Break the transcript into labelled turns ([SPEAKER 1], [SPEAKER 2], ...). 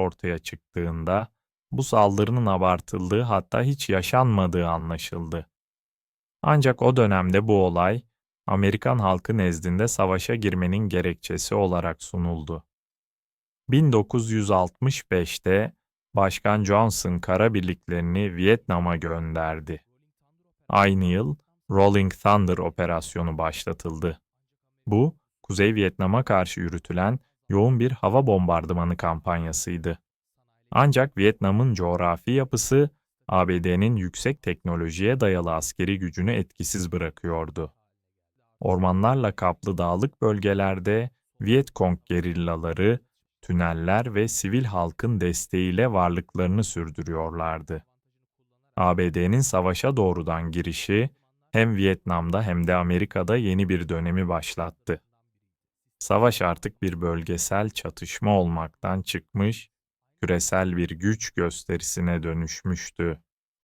[SPEAKER 1] ortaya çıktığında bu saldırının abartıldığı hatta hiç yaşanmadığı anlaşıldı. Ancak o dönemde bu olay Amerikan halkı nezdinde savaşa girmenin gerekçesi olarak sunuldu. 1965'te Başkan Johnson kara birliklerini Vietnam'a gönderdi. Aynı yıl Rolling Thunder operasyonu başlatıldı. Bu, Kuzey Vietnam'a karşı yürütülen yoğun bir hava bombardımanı kampanyasıydı. Ancak Vietnam'ın coğrafi yapısı ABD'nin yüksek teknolojiye dayalı askeri gücünü etkisiz bırakıyordu. Ormanlarla kaplı dağlık bölgelerde Vietcong gerillaları, tüneller ve sivil halkın desteğiyle varlıklarını sürdürüyorlardı. ABD'nin savaşa doğrudan girişi hem Vietnam'da hem de Amerika'da yeni bir dönemi başlattı. Savaş artık bir bölgesel çatışma olmaktan çıkmış, küresel bir güç gösterisine dönüşmüştü.